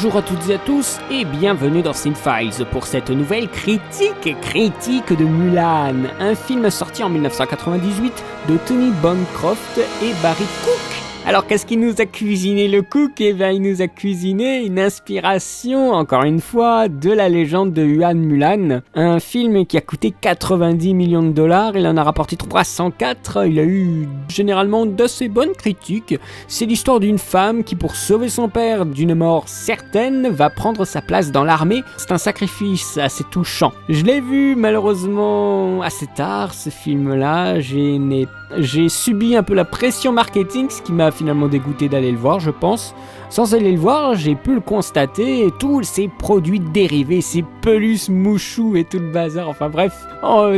Bonjour à toutes et à tous et bienvenue dans Cinefiles pour cette nouvelle critique de Mulan, un film sorti en 1998 de Tony Bancroft et Barry Cook. Alors qu'est-ce qu'il nous a cuisiné le Cook ? Eh bien il nous a cuisiné une inspiration, encore une fois, de la légende de Huan Mulan, un film qui a coûté 90 millions de dollars, il en a rapporté 304, il a eu généralement d'assez bonnes critiques. C'est l'histoire d'une femme qui, pour sauver son père d'une mort certaine, va prendre sa place dans l'armée. C'est un sacrifice assez touchant. Je l'ai vu malheureusement assez tard ce film-là, j'ai subi un peu la pression marketing, ce qui m'a finalement dégoûté d'aller le voir, je pense. Sans aller le voir, j'ai pu le constater, tous ces produits dérivés, ces peluches mouchous et tout le bazar, enfin bref,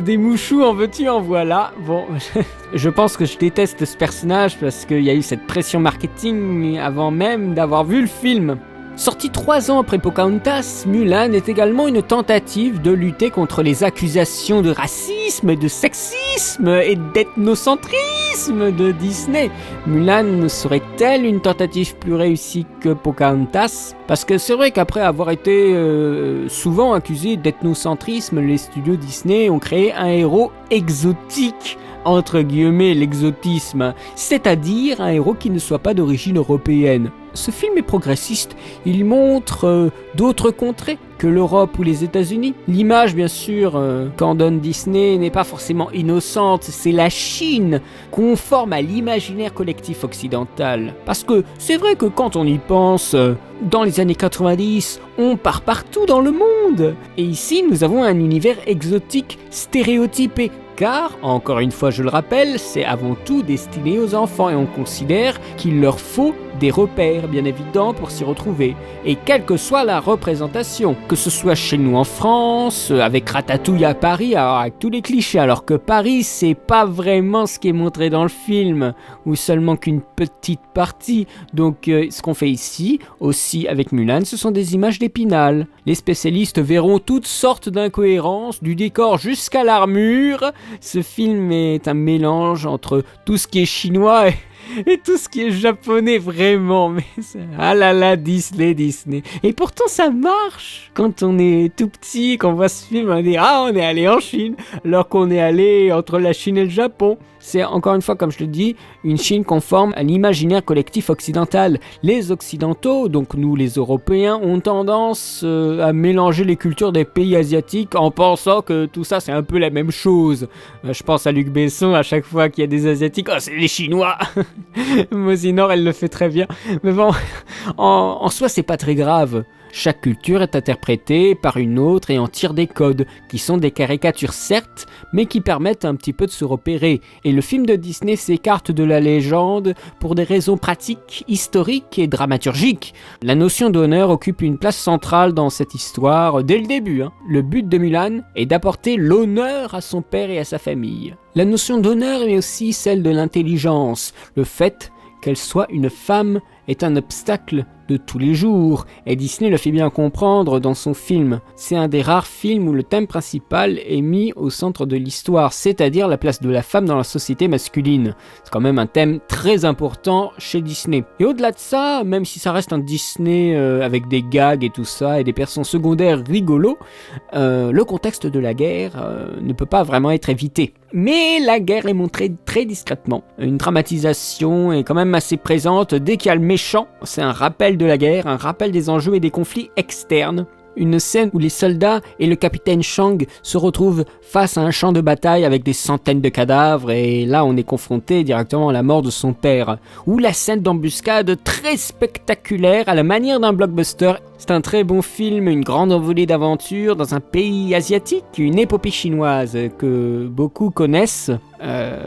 des mouchous en veux-tu en voilà. Bon, je pense que je déteste ce personnage parce qu'il y a eu cette pression marketing avant même d'avoir vu le film. Sorti 3 ans après Pocahontas, Mulan est également une tentative de lutter contre les accusations de racisme, de sexisme et d'ethnocentrisme de Disney. Mulan serait-elle une tentative plus réussie que Pocahontas ? Parce que c'est vrai qu'après avoir été souvent accusé d'ethnocentrisme, les studios Disney ont créé un héros exotique, entre guillemets l'exotisme, c'est-à-dire un héros qui ne soit pas d'origine européenne. Ce film est progressiste, il montre d'autres contrées que l'Europe ou les États-Unis. L'image, bien sûr, qu'en donne Disney n'est pas forcément innocente, c'est la Chine, conforme à l'imaginaire collectif occidental. Parce que c'est vrai que quand on y pense, dans les années 90, on part partout dans le monde. Et ici, nous avons un univers exotique, stéréotypé. Car, encore une fois je le rappelle, c'est avant tout destiné aux enfants et on considère qu'il leur faut des repères bien évidents pour s'y retrouver. Et quelle que soit la représentation, que ce soit chez nous en France, avec Ratatouille à Paris, alors avec tous les clichés, alors que Paris c'est pas vraiment ce qui est montré dans le film, ou seulement qu'une petite partie. Donc ce qu'on fait ici, aussi avec Mulan, ce sont des images d'Épinal. Les spécialistes verront toutes sortes d'incohérences, du décor jusqu'à l'armure. Ce film est un mélange entre tout ce qui est chinois et tout ce qui est japonais, vraiment. Mais ah là là, Disney. Et pourtant ça marche. Quand on est tout petit, quand on voit ce film, on dit ah, on est allé en Chine, alors qu'on est allé entre la Chine et le Japon. C'est encore une fois, comme je le dis, une Chine conforme à l'imaginaire collectif occidental. Les Occidentaux, donc nous les Européens, ont tendance à mélanger les cultures des pays asiatiques en pensant que tout ça c'est un peu la même chose. Je pense à Luc Besson à chaque fois qu'il y a des Asiatiques, oh c'est les Chinois. Mosinor elle le fait très bien. Mais bon, en soi c'est pas très grave. Chaque culture est interprétée par une autre et en tire des codes, qui sont des caricatures certes, mais qui permettent un petit peu de se repérer. Et le film de Disney s'écarte de la légende pour des raisons pratiques, historiques et dramaturgiques. La notion d'honneur occupe une place centrale dans cette histoire dès le début. Le but de Mulan est d'apporter l'honneur à son père et à sa famille. La notion d'honneur est aussi celle de l'intelligence, le fait qu'elle soit une femme est un obstacle de tous les jours, et Disney le fait bien comprendre dans son film. C'est un des rares films où le thème principal est mis au centre de l'histoire, c'est-à-dire la place de la femme dans la société masculine. C'est quand même un thème très important chez Disney. Et au-delà de ça, même si ça reste un Disney avec des gags et tout ça, et des personnages secondaires rigolos, le contexte de la guerre ne peut pas vraiment être évité. Mais la guerre est montrée très discrètement. Une dramatisation est quand même assez présente dès qu'il y a le méchant. C'est un rappel de la guerre, un rappel des enjeux et des conflits externes. Une scène où les soldats et le capitaine Shang se retrouvent face à un champ de bataille avec des centaines de cadavres et là on est confronté directement à la mort de son père. Ou la scène d'embuscade très spectaculaire à la manière d'un blockbuster. C'est un très bon film, une grande envolée d'aventure dans un pays asiatique, une épopée chinoise que beaucoup connaissent,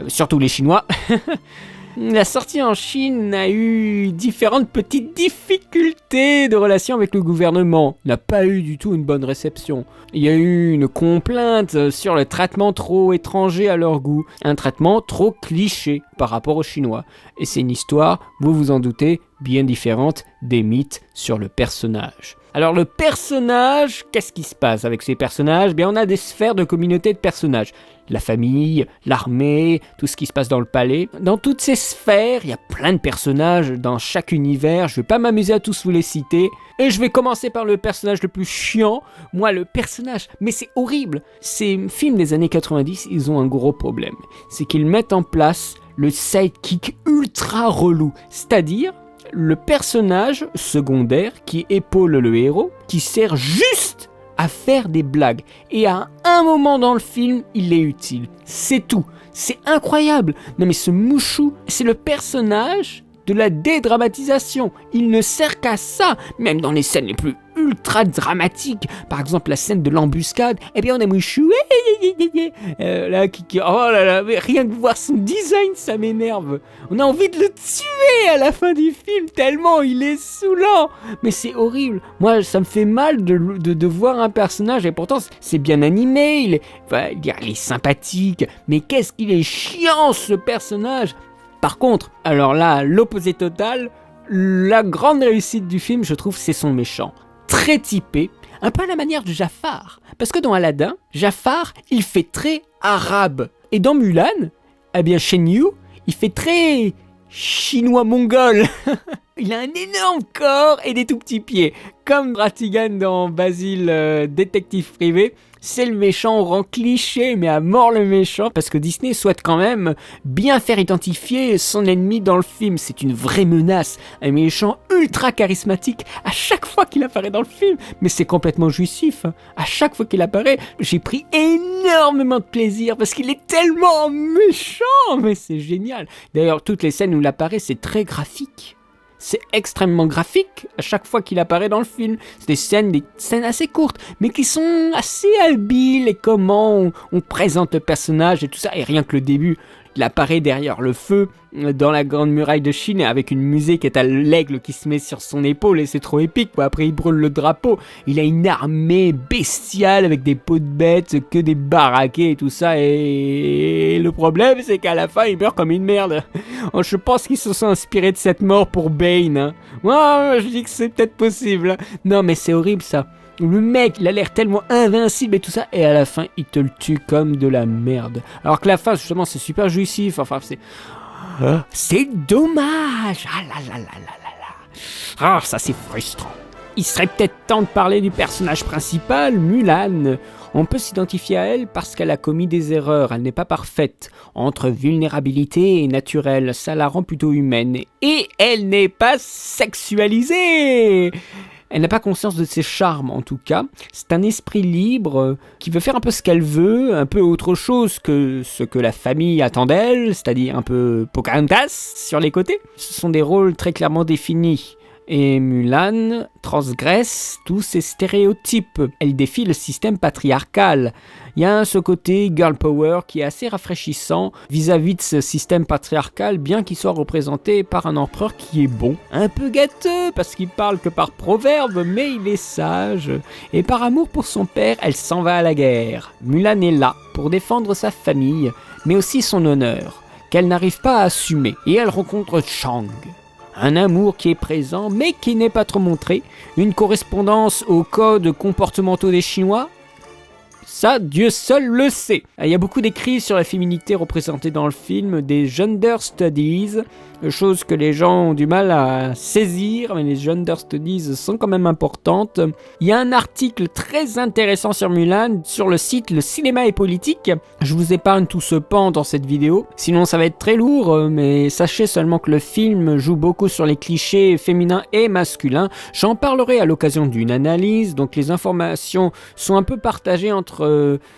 surtout les Chinois. La sortie en Chine a eu différentes petites difficultés de relation avec le gouvernement. N'a pas eu du tout une bonne réception. Il y a eu une complainte sur le traitement trop étranger à leur goût. Un traitement trop cliché par rapport aux Chinois. Et c'est une histoire, vous vous en doutez, bien différente des mythes sur le personnage. Alors le personnage, qu'est-ce qui se passe avec ces personnages ? Bien, on a des sphères de communauté de personnages. La famille, l'armée, tout ce qui se passe dans le palais. Dans toutes ces sphères, il y a plein de personnages dans chaque univers. Je vais pas m'amuser à tous vous les citer. Et je vais commencer par le personnage le plus chiant. Moi, le personnage, mais c'est horrible. Ces films des années 90, ils ont un gros problème. C'est qu'ils mettent en place le sidekick ultra relou. C'est-à-dire le personnage secondaire qui épaule le héros, qui sert juste à faire des blagues. Et à un moment dans le film, il est utile. C'est tout. C'est incroyable. Non mais ce Mouchou, c'est le personnage de la dédramatisation. Il ne sert qu'à ça. Même dans les scènes les plus ultra dramatiques. Par exemple, la scène de l'embuscade. Eh bien, on a Mouchou. Là, oh là là, mais rien que voir son design, ça m'énerve. On a envie de le tuer à la fin du film, tellement il est saoulant. Mais c'est horrible. Moi, ça me fait mal de voir un personnage, et pourtant, c'est bien animé. Il est sympathique. Mais qu'est-ce qu'il est chiant, ce personnage. Par contre, alors là, l'opposé total, la grande réussite du film, je trouve, c'est son méchant. Très typé, un peu à la manière de Jafar. Parce que dans Aladdin, Jafar, il fait très arabe. Et dans Mulan, eh bien Shen Yu, il fait très chinois-mongol. Il a un énorme corps et des tout petits pieds. Comme Ratigan dans Basile, détective privé. C'est le méchant, on rend cliché, mais à mort le méchant, parce que Disney souhaite quand même bien faire identifier son ennemi dans le film. C'est une vraie menace, un méchant ultra charismatique à chaque fois qu'il apparaît dans le film, mais c'est complètement jouissif. À chaque fois qu'il apparaît, j'ai pris énormément de plaisir, parce qu'il est tellement méchant, mais c'est génial. D'ailleurs, toutes les scènes où il apparaît, c'est très graphique. C'est extrêmement graphique à chaque fois qu'il apparaît dans le film. C'est des scènes assez courtes, mais qui sont assez habiles et comment on présente le personnage et tout ça. Et rien que le début, il apparaît derrière le feu dans la grande muraille de Chine avec une musique et t'as l'aigle qui se met sur son épaule et c'est trop épique quoi. Après il brûle le drapeau, il a une armée bestiale avec des peaux de bêtes, que des baraquets et tout ça, et le problème c'est qu'à la fin il meurt comme une merde. Je pense qu'ils se sont inspirés de cette mort pour Bane hein. Moi je dis que c'est peut-être possible. Non mais c'est horrible ça. Le mec, il a l'air tellement invincible et tout ça, et à la fin, il te le tue comme de la merde. Alors que la fin, justement, c'est super jouissif. Enfin, c'est dommage. Ah là là là là là là. Ah, ça c'est frustrant. Il serait peut-être temps de parler du personnage principal, Mulan. On peut s'identifier à elle parce qu'elle a commis des erreurs. Elle n'est pas parfaite. Entre vulnérabilité et naturel, ça la rend plutôt humaine. Et elle n'est pas sexualisée. Elle n'a pas conscience de ses charmes, en tout cas. C'est un esprit libre qui veut faire un peu ce qu'elle veut, un peu autre chose que ce que la famille attend d'elle, c'est-à-dire un peu Pocahontas sur les côtés. Ce sont des rôles très clairement définis. Et Mulan transgresse tous ces stéréotypes. Elle défie le système patriarcal. Il y a ce côté girl power qui est assez rafraîchissant vis-à-vis de ce système patriarcal, bien qu'il soit représenté par un empereur qui est bon. Un peu gâteux, parce qu'il parle que par proverbe, mais il est sage. Et par amour pour son père, elle s'en va à la guerre. Mulan est là pour défendre sa famille, mais aussi son honneur, qu'elle n'arrive pas à assumer. Et elle rencontre Chang. Un amour qui est présent, mais qui n'est pas trop montré. Une correspondance aux codes comportementaux des Chinois. Ça, Dieu seul le sait. Il y a beaucoup d'écrits sur la féminité représentée dans le film, des gender studies, chose que les gens ont du mal à saisir, mais les gender studies sont quand même importantes. Il y a un article très intéressant sur Mulan, sur le site Le Cinéma et Politique. Je vous épargne tout ce pan dans cette vidéo, sinon ça va être très lourd, mais sachez seulement que le film joue beaucoup sur les clichés féminins et masculins. J'en parlerai à l'occasion d'une analyse, donc les informations sont un peu partagées entre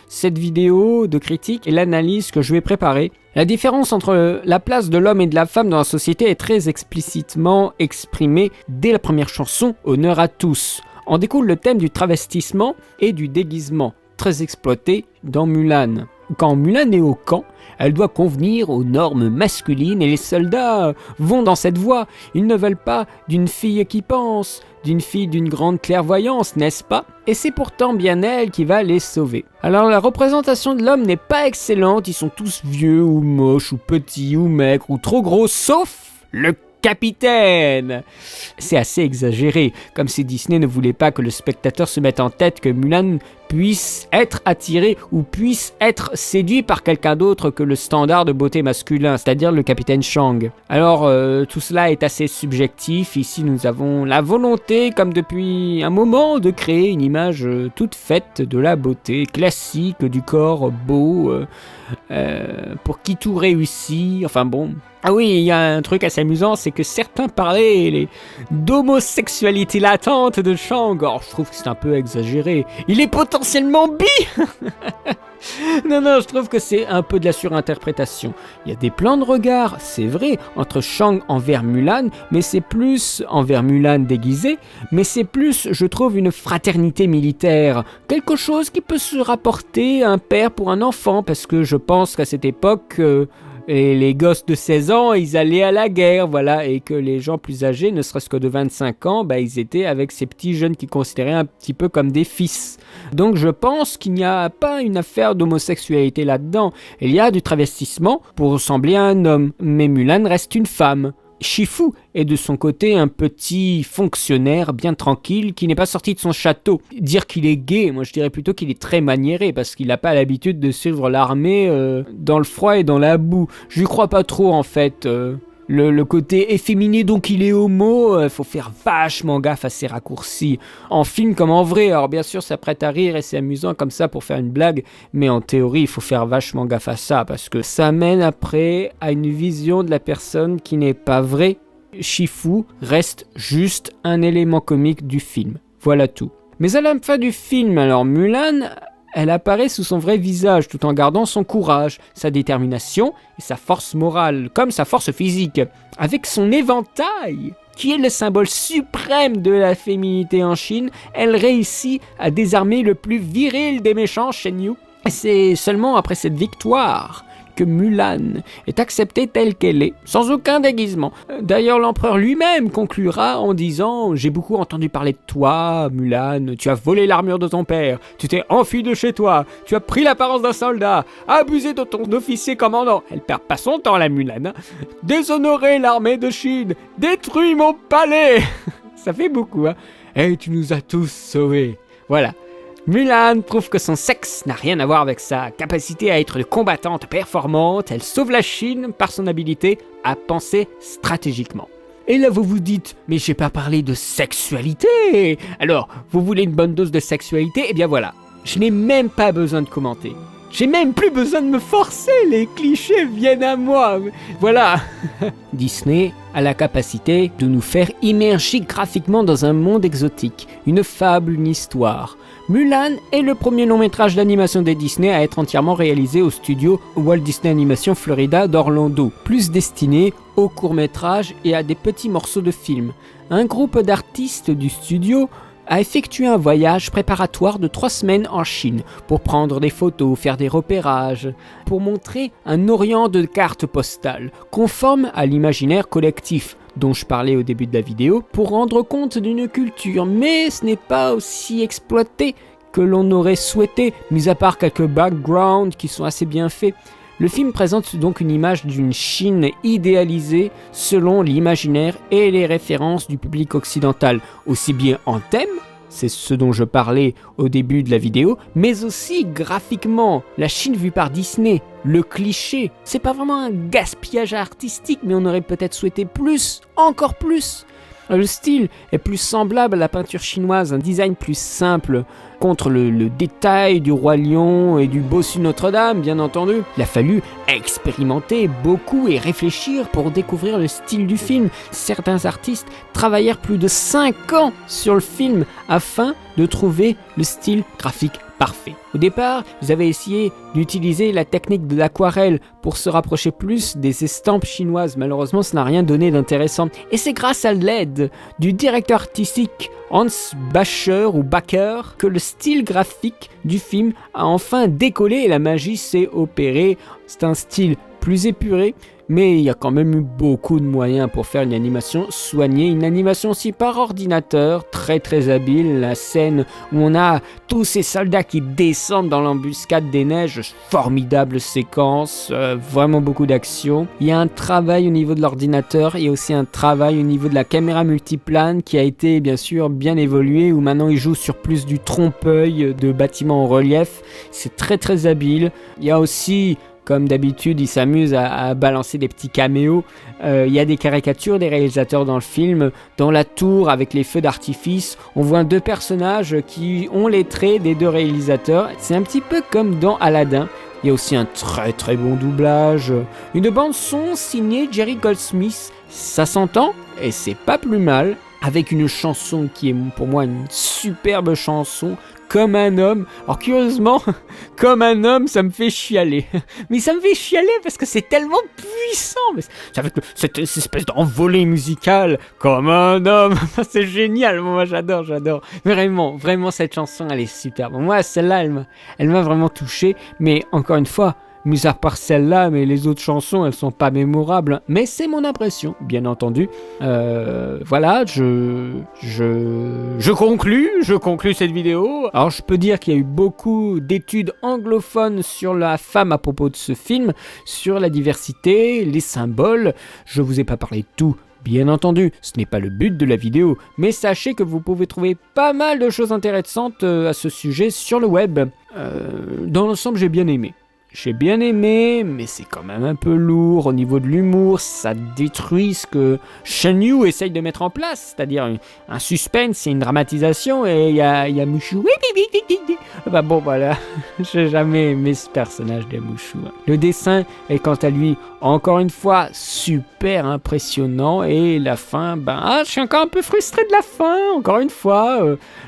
cette vidéo de critique et l'analyse que je vais préparer. La différence entre la place de l'homme et de la femme dans la société est très explicitement exprimée dès la première chanson, Honneur à tous. En découle le thème du travestissement et du déguisement, très exploité dans Mulan. Quand Mulan est au camp, elle doit convenir aux normes masculines et les soldats vont dans cette voie. Ils ne veulent pas d'une fille qui pense, d'une fille d'une grande clairvoyance, n'est-ce pas? Et c'est pourtant bien elle qui va les sauver. Alors la représentation de l'homme n'est pas excellente, ils sont tous vieux ou moches ou petits ou maigres ou trop gros, sauf le capitaine. C'est assez exagéré, comme si Disney ne voulait pas que le spectateur se mette en tête que Mulan puisse être attiré ou puisse être séduit par quelqu'un d'autre que le standard de beauté masculin, c'est-à-dire le capitaine Shang. Alors tout cela est assez subjectif. Ici nous avons la volonté, comme depuis un moment, de créer une image toute faite de la beauté classique, du corps beau, pour qui tout réussit, enfin bon. Ah oui, il y a un truc assez amusant, c'est que certains parlaient d'homosexualité latente de Shang. Or, je trouve que c'est un peu exagéré. Il est potentiellement bi. Non, je trouve que c'est un peu de la surinterprétation. Il y a des plans de regard, c'est vrai, entre Shang envers Mulan, mais c'est plus envers Mulan déguisée, mais c'est plus, je trouve, une fraternité militaire. Quelque chose qui peut se rapporter à un père pour un enfant, parce que je pense qu'à cette époque... Et les gosses de 16 ans, ils allaient à la guerre, voilà, et que les gens plus âgés, ne serait-ce que de 25 ans, ils étaient avec ces petits jeunes qu'ils considéraient un petit peu comme des fils. Donc je pense qu'il n'y a pas une affaire d'homosexualité là-dedans. Il y a du travestissement pour ressembler à un homme, mais Mulan reste une femme. Shifu est de son côté un petit fonctionnaire bien tranquille qui n'est pas sorti de son château. Dire qu'il est gay, moi je dirais plutôt qu'il est très maniéré parce qu'il n'a pas l'habitude de suivre l'armée dans le froid et dans la boue. Je lui crois pas trop en fait. Le côté efféminé, donc il est homo, faut faire vachement gaffe à ses raccourcis. En film comme en vrai, alors bien sûr ça prête à rire et c'est amusant comme ça pour faire une blague, mais en théorie il faut faire vachement gaffe à ça, parce que ça mène après à une vision de la personne qui n'est pas vraie. Shifu reste juste un élément comique du film, voilà tout. Mais à la fin du film, alors Mulan... elle apparaît sous son vrai visage tout en gardant son courage, sa détermination et sa force morale, comme sa force physique, avec son éventail, qui est le symbole suprême de la féminité en Chine. Elle réussit à désarmer le plus viril des méchants Shen Yu. Et c'est seulement après cette victoire que Mulan est acceptée telle qu'elle est, sans aucun déguisement. D'ailleurs, l'empereur lui-même conclura en disant « J'ai beaucoup entendu parler de toi, Mulan, tu as volé l'armure de ton père, tu t'es enfui de chez toi, tu as pris l'apparence d'un soldat, abusé de ton officier commandant. » Elle perd pas son temps, la Mulan. Hein. « Déshonoré l'armée de Chine, détruit mon palais !» Ça fait beaucoup, hein. « Et tu nous as tous sauvés. » Voilà. Mulan prouve que son sexe n'a rien à voir avec sa capacité à être une combattante performante. Elle sauve la Chine par son habilité à penser stratégiquement. Et là vous vous dites, mais j'ai pas parlé de sexualité. Alors, vous voulez une bonne dose de sexualité? Eh bien voilà, je n'ai même pas besoin de commenter. J'ai même plus besoin de me forcer, les clichés viennent à moi. Voilà. Disney a la capacité de nous faire immerger graphiquement dans un monde exotique, une fable, une histoire. Mulan est le premier long-métrage d'animation des Disney à être entièrement réalisé au studio Walt Disney Animation Florida d'Orlando, plus destiné aux courts-métrages et à des petits morceaux de films. Un groupe d'artistes du studio a effectué un voyage préparatoire de 3 semaines en Chine pour prendre des photos, faire des repérages, pour montrer un orient de cartes postales, conforme à l'imaginaire collectif dont je parlais au début de la vidéo, pour rendre compte d'une culture, mais ce n'est pas aussi exploité que l'on aurait souhaité, mis à part quelques backgrounds qui sont assez bien faits. Le film présente donc une image d'une Chine idéalisée selon l'imaginaire et les références du public occidental, aussi bien en thème, c'est ce dont je parlais au début de la vidéo, mais aussi graphiquement. La Chine vue par Disney, le cliché, c'est pas vraiment un gaspillage artistique, mais on aurait peut-être souhaité plus, encore plus. Le style est plus semblable à la peinture chinoise, un design plus simple, contre le détail du Roi Lion et du bossu Notre-Dame, bien entendu. Il a fallu expérimenter beaucoup et réfléchir pour découvrir le style du film. Certains artistes travaillèrent plus de 5 ans sur le film afin de trouver le style graphique parfait. Au départ, ils avaient essayé d'utiliser la technique de l'aquarelle pour se rapprocher plus des estampes chinoises. Malheureusement, ça n'a rien donné d'intéressant. Et c'est grâce à l'aide du directeur artistique Hans Bacher ou Backer que le style graphique du film a enfin décollé et la magie s'est opérée. C'est un style plus épuré, mais il y a quand même eu beaucoup de moyens pour faire une animation soignée, une animation aussi par ordinateur, très très habile, la scène où on a tous ces soldats qui descendent dans l'embuscade des neiges, formidable séquence, vraiment beaucoup d'action. Il y a un travail au niveau de l'ordinateur et aussi un travail au niveau de la caméra multiplane qui a été bien sûr bien évolué, où maintenant il joue sur plus du trompe-œil de bâtiments en relief, c'est très très habile. Il y a aussi, comme d'habitude, il s'amuse à balancer des petits caméos. Il y a des caricatures des réalisateurs dans le film. Dans la tour, avec les feux d'artifice, on voit 2 personnages qui ont les traits des 2 réalisateurs. C'est un petit peu comme dans Aladdin. Il y a aussi un très très bon doublage. Une bande son signée Jerry Goldsmith. Ça s'entend et c'est pas plus mal. Avec une chanson qui est pour moi une superbe chanson, Comme un homme. Alors curieusement, Comme un homme, ça me fait chialer. Mais ça me fait chialer parce que c'est tellement puissant. Mais c'est avec cette espèce d'envolée musicale, Comme un homme. C'est génial, moi j'adore. Vraiment, vraiment cette chanson, elle est superbe. Moi, celle-là, elle m'a vraiment touché. Mais encore une fois, mis à part celle-là, mais les autres chansons, elles sont pas mémorables. Mais c'est mon impression, bien entendu. Voilà, je conclus cette vidéo. Alors, je peux dire qu'il y a eu beaucoup d'études anglophones sur la femme à propos de ce film, sur la diversité, les symboles. Je vous ai pas parlé de tout. Bien entendu, ce n'est pas le but de la vidéo, mais sachez que vous pouvez trouver pas mal de choses intéressantes à ce sujet sur le web. Dans l'ensemble, j'ai bien aimé. Mais c'est quand même un peu lourd au niveau de l'humour. Ça détruit ce que Shen Yu essaye de mettre en place, c'est-à-dire un suspense et une dramatisation. Et il y a Mushu. Bah bon, voilà, j'ai jamais aimé ce personnage de Mushu. Le dessin est quant à lui, encore une fois, super impressionnant. Et la fin, je suis encore un peu frustré de la fin. Encore une fois,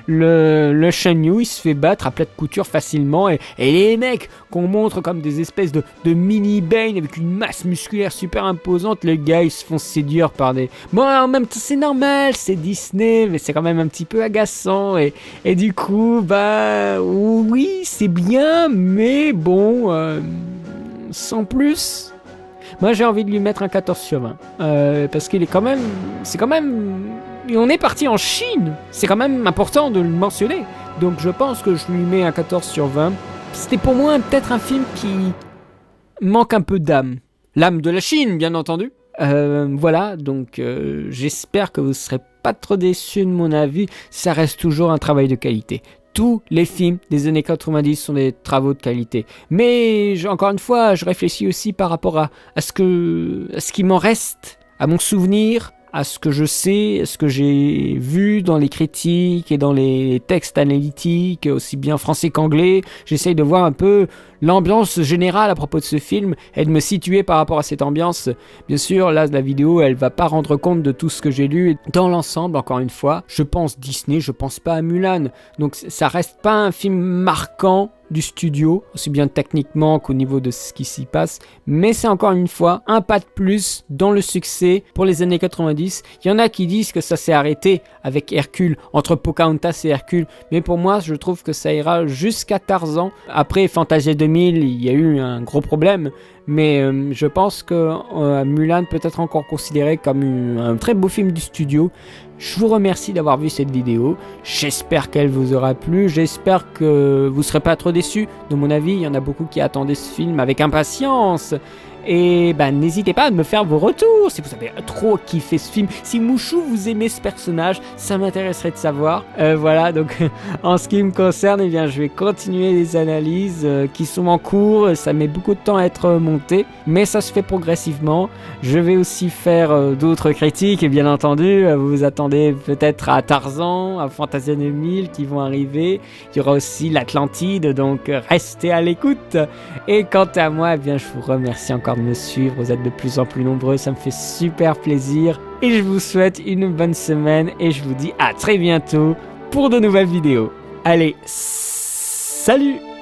le Shen Yu, il se fait battre à plat de couture facilement. Et les mecs qu'on montre comme des espèces de mini Bane avec une masse musculaire super imposante, les gars ils se font séduire par des... Bon, en même temps c'est normal, c'est Disney, mais c'est quand même un petit peu agaçant et du coup, oui, c'est bien, mais bon, sans plus. Moi j'ai envie de lui mettre un 14/20, parce qu'il est quand même... C'est quand même... On est parti en Chine, c'est quand même important de le mentionner, donc je pense que je lui mets un 14/20. C'était pour moi peut-être un film qui manque un peu d'âme. L'âme de la Chine, bien entendu. Voilà, donc j'espère que vous ne serez pas trop déçus de mon avis. Ça reste toujours un travail de qualité. Tous les films des années 90 sont des travaux de qualité. Mais encore une fois, je réfléchis aussi par rapport à ce qui m'en reste, à mon souvenir, à ce que je sais, à ce que j'ai vu dans les critiques et dans les textes analytiques, aussi bien français qu'anglais. J'essaye de voir un peu l'ambiance générale à propos de ce film et de me situer par rapport à cette ambiance. Bien sûr, là, la vidéo, elle va pas rendre compte de tout ce que j'ai lu. Dans l'ensemble, encore une fois, je pense Disney, je pense pas à Mulan. Donc ça reste pas un film marquant du studio, aussi bien techniquement qu'au niveau de ce qui s'y passe, mais c'est encore une fois un pas de plus dans le succès pour les années 90. Il y en a qui disent que ça s'est arrêté avec Hercule, entre Pocahontas et Hercule, mais pour moi je trouve que ça ira jusqu'à Tarzan. Après Fantasia 2000, il y a eu un gros problème, mais je pense que Mulan peut être encore considéré comme un très beau film du studio. Je vous remercie d'avoir vu cette vidéo, j'espère qu'elle vous aura plu, j'espère que vous ne serez pas trop déçus. De mon avis, il y en a beaucoup qui attendaient ce film avec impatience. Et n'hésitez pas à me faire vos retours si vous avez trop kiffé ce film. Si Mushu, vous aimez ce personnage, ça m'intéresserait de savoir. Voilà, donc en ce qui me concerne, eh bien, je vais continuer les analyses qui sont en cours. Ça met beaucoup de temps à être monté, mais ça se fait progressivement. Je vais aussi faire d'autres critiques et bien entendu, vous vous attendez peut-être à Tarzan, à Fantasia 2000 qui vont arriver. Il y aura aussi l'Atlantide, donc restez à l'écoute. Et quant à moi, eh bien, je vous remercie encore de me suivre, vous êtes de plus en plus nombreux, ça me fait super plaisir et je vous souhaite une bonne semaine et je vous dis à très bientôt pour de nouvelles vidéos. Allez, salut!